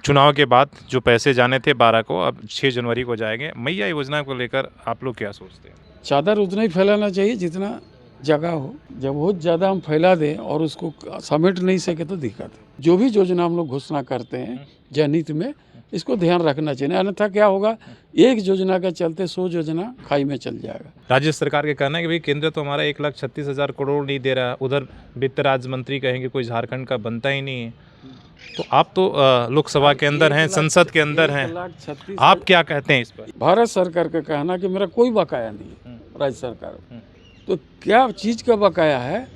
चुनाव के बाद जो पैसे जाने थे 12 को, अब 6 जनवरी को जाएंगे। मैया योजना को लेकर आप लोग क्या सोचते हैं? चादर उतना ही फैलाना चाहिए जितना जगह हो। जब बहुत ज़्यादा हम फैला दें और उसको समेट नहीं सके तो दिक्कत है। जो भी योजना हम लोग घोषणा करते हैं जनहित में, इसको ध्यान रखना चाहिए, अन्यथा क्या होगा, एक योजना के चलते 100 योजना खाई में चल जाएगा। राज्य सरकार के कहना है कि भाई केंद्र तो हमारा 1,36,000 करोड़ नहीं दे रहा, उधर वित्त राज्य मंत्री कहेंगे कोई झारखंड का बनता ही नहीं है। तो आप तो लोकसभा के अंदर हैं, संसद के अंदर हैं, 1,36,000 आप क्या कहते हैं इस पर? भारत सरकार का कहना कि मेरा कोई बकाया नहीं है राज्य सरकार। तो क्या चीज़ का बकाया है,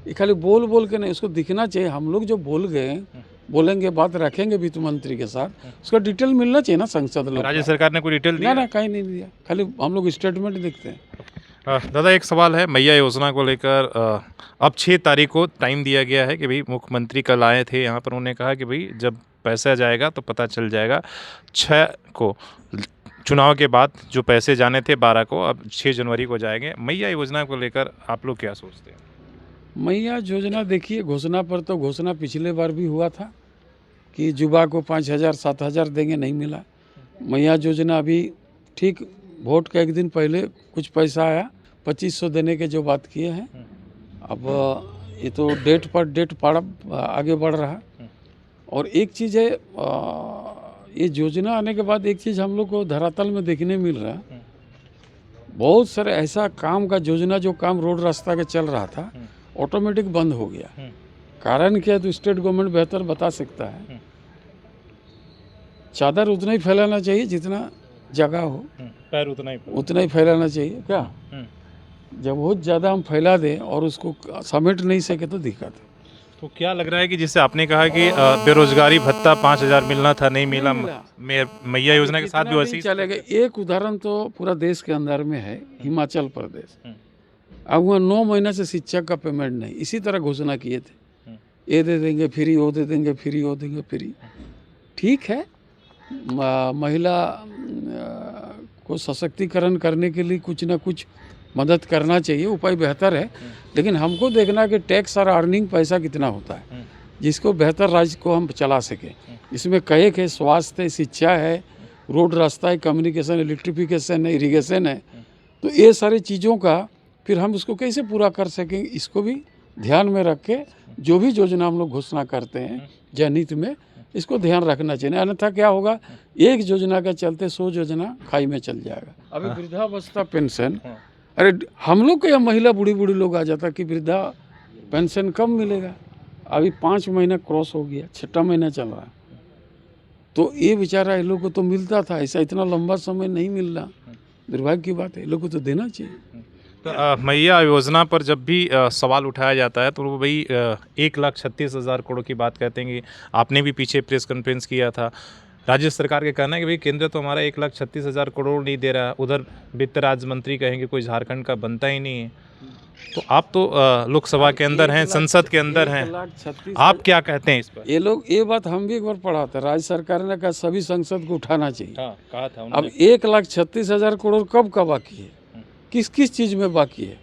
ये खाली बोल बोल के नहीं, उसको दिखना चाहिए। हम लोग जो बोल गए, बोलेंगे, बात रखेंगे वित्त मंत्री के साथ, उसका डिटेल मिलना चाहिए ना संसद लोग। राज्य सरकार ने कोई डिटेल दिया? ना कहीं नहीं दिया, खाली हम लोग स्टेटमेंट देखते हैं। दादा, एक सवाल है मैया योजना को लेकर। अब 6 तारीख को टाइम दिया गया है कि भाई मुख्यमंत्री कल आए थे यहाँ पर, उन्होंने कहा कि भाई जब पैसा जाएगा तो पता चल जाएगा। 6 को चुनाव के बाद जो पैसे जाने थे 12 को, अब 6 जनवरी को जाएंगे। मैया योजना को लेकर आप लोग क्या सोचते हैं? मैया योजना देखिए, घोषणा पर तो घोषणा पिछले बार भी हुआ था कि युवा को 5,000 7,000 देंगे, नहीं मिला। मैया योजना अभी ठीक वोट के एक दिन पहले कुछ पैसा आया, 2,500 देने के जो बात किए हैं। अब ये तो डेट पर डेट आगे बढ़ रहा है। और एक चीज़ है, ये योजना आने के बाद एक चीज़ हम लोग को धरातल में देखने मिल रहा है, बहुत सारे ऐसा काम का योजना, जो काम रोड रास्ता के चल रहा था, ऑटोमेटिक बंद हो गया। कारण क्या है तो स्टेट गवर्नमेंट बेहतर बता सकता है। चादर उतना ही फैलाना चाहिए जितना जगह हो, पैर उतना ही फैलाना चाहिए। क्या जब बहुत ज़्यादा हम फैला दें और उसको समेट नहीं सके तो दिक्कत है। तो क्या लग रहा है कि जैसे आपने कहा कि बेरोजगारी भत्ता 5,000 मिलना था, नहीं मिला, मैया योजना के साथ भी वैसे ही चलेगा। एक उदाहरण तो पूरा देश के अंदर में है, हिमाचल प्रदेश। अब वहाँ 9 महीना से शिक्षक का पेमेंट नहीं, इसी तरह घोषणा किए थे, ये दे देंगे फ्री, वो दे देंगे फ्री, वो देंगे फ्री। ठीक है, महिला को सशक्तिकरण करने के लिए कुछ ना कुछ मदद करना चाहिए, उपाय बेहतर है। लेकिन हमको देखना कि टैक्स और अर्निंग पैसा कितना होता है, जिसको बेहतर राज्य को हम चला सकें। इसमें कई है, स्वास्थ्य है, शिक्षा है, रोड रास्ता है, कम्युनिकेशन, इलेक्ट्रिफिकेशन है, इरिगेशन है। तो ये सारी चीज़ों का फिर हम उसको कैसे पूरा कर सकेंगे, इसको भी ध्यान में रख के जो भी योजना हम लोग घोषणा करते हैं जनहित में, इसको ध्यान रखना चाहिए, अन्यथा क्या होगा, एक योजना के चलते 100 योजना खाई में चल जाएगा। अभी वृद्धावस्था पेंशन, अरे हम लोग को या महिला बूढ़ी लोग आ जाता कि वृद्धा पेंशन कब मिलेगा। अभी 5 महीना क्रॉस हो गया, 6वां महीना चल रहा है। तो ये बेचारा इन लोग को तो मिलता था, ऐसा इतना लंबा समय नहीं मिल रहा। दुर्भाग्य की बात है, इन लोग को तो देना चाहिए। तो मैया योजना पर जब भी सवाल उठाया जाता है तो वो भाई 1,36,000 करोड़ की बात कहते हैं कि आपने भी पीछे प्रेस कॉन्फ्रेंस किया था। राज्य सरकार के कहना है कि भाई केंद्र तो हमारा 1,36,000 करोड़ नहीं दे रहा, उधर वित्त राज्य मंत्री कहेंगे कोई झारखंड का बनता ही नहीं है। तो आप तो लोकसभा के अंदर हैं, संसद के अंदर हैं, आप क्या कहते हैं इस पर? ये लोग, ये बात हम भी एक बार पढ़ा था, राज्य सरकार ने कहा सभी संसद को उठाना चाहिए। कहा था अब 1,36,000 करोड़ कब का बाकी है, किस किस चीज़ में बाकी है?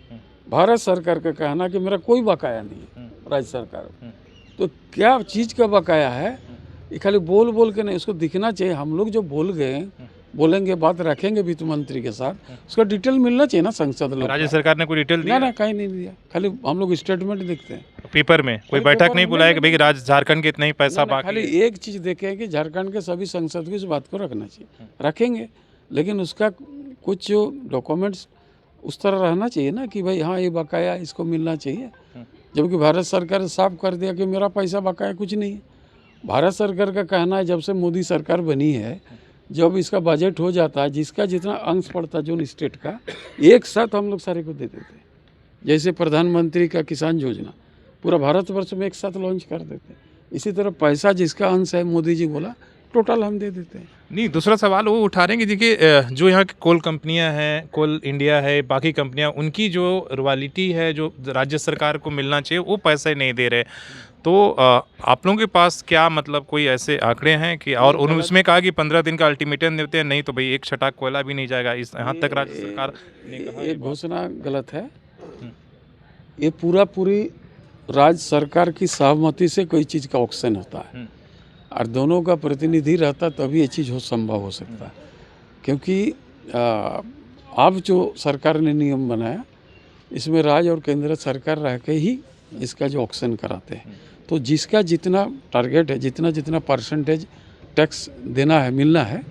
भारत सरकार का कहना कि मेरा कोई बकाया नहीं है राज्य सरकार। तो क्या चीज़ का बकाया है, ये खाली बोल बोल के नहीं, उसको दिखना चाहिए। हम लोग जो बोल गए, बोलेंगे, बात रखेंगे वित्त मंत्री के साथ, उसका डिटेल मिलना चाहिए ना संसद लोग। राज्य सरकार ने कोई डिटेल दिया? ना कहीं नहीं दिया, खाली हम लोग स्टेटमेंट देखते हैं। पेपर में कोई बैठक नहीं बुलाया कि भाई राज्य झारखंड के इतना ही पैसा बाकी? खाली एक चीज़ देखें कि झारखंड के सभी संसद को इस बात को रखना चाहिए, रखेंगे। लेकिन उसका कुछ जो डॉक्यूमेंट्स उस तरह रहना चाहिए ना कि भाई हाँ, ये बकाया इसको मिलना चाहिए। जबकि भारत सरकार ने साफ कर दिया कि मेरा पैसा बकाया कुछ नहीं है। भारत सरकार का कहना है, जब से मोदी सरकार बनी है, जब इसका बजट हो जाता है, जिसका जितना अंश पड़ता है जो स्टेट का, एक साथ हम लोग सारे को दे देते हैं। जैसे प्रधानमंत्री का किसान योजना पूरा भारतवर्ष में एक साथ लॉन्च कर देते हैं, इसी तरह पैसा जिसका अंश है, मोदी जी बोला, टोटल हम दे देते हैं। नहीं, दूसरा सवाल वो उठा रहे हैं कि देखिए जो यहाँ की कोल कंपनियां हैं, कोल इंडिया है, बाकी कंपनियां, उनकी जो रॉयल्टी है जो राज्य सरकार को मिलना चाहिए, वो पैसे नहीं दे रहे। तो आप लोगों के पास क्या मतलब कोई ऐसे आंकड़े हैं कि, और उन्होंने उसमें कहा कि 15 दिन का अल्टीमेटम देते हैं, नहीं तो भाई एक छटाक कोयला भी नहीं जाएगा, इस यहाँ तक राज्य सरकार ने कहा। ये घोषणा गलत है। ये पूरी राज्य सरकार की सहमति से कोई चीज़ का ऑक्शन होता है। और दोनों का प्रतिनिधि रहता तभी ये चीज़ हो संभव हो सकता, क्योंकि अब जो सरकार ने नियम बनाया इसमें राज्य और केंद्र सरकार रह के ही इसका जो ऑक्शन कराते हैं, तो जिसका जितना टारगेट है, जितना जितना परसेंटेज टैक्स देना है, मिलना है,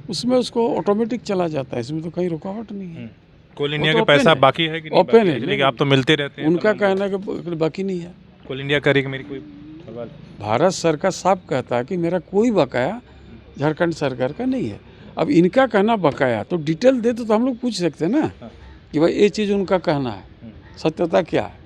उसमें उसको ऑटोमेटिक चला जाता है, इसमें तो कहीं रुकावट नहीं है। कोल इंडिया तो के open पैसा है। बाकी है कि नहीं? ओपन बाकी है, इसलिए कि आप तो मिलते रहते हैं। उनका कहना है कि बाकी नहीं है। कोल इंडिया करेगी, मेरी कोई सवाल। भारत सरकार साफ कहता है कि मेरा कोई बकाया झारखंड सरकार का नहीं है। अब इनका कहना बकाया तो डिटेल दे तो हम लोग पूछ सकते हैं ना कि भाई ये चीज़ उनका कहना है, सत्यता क्या है।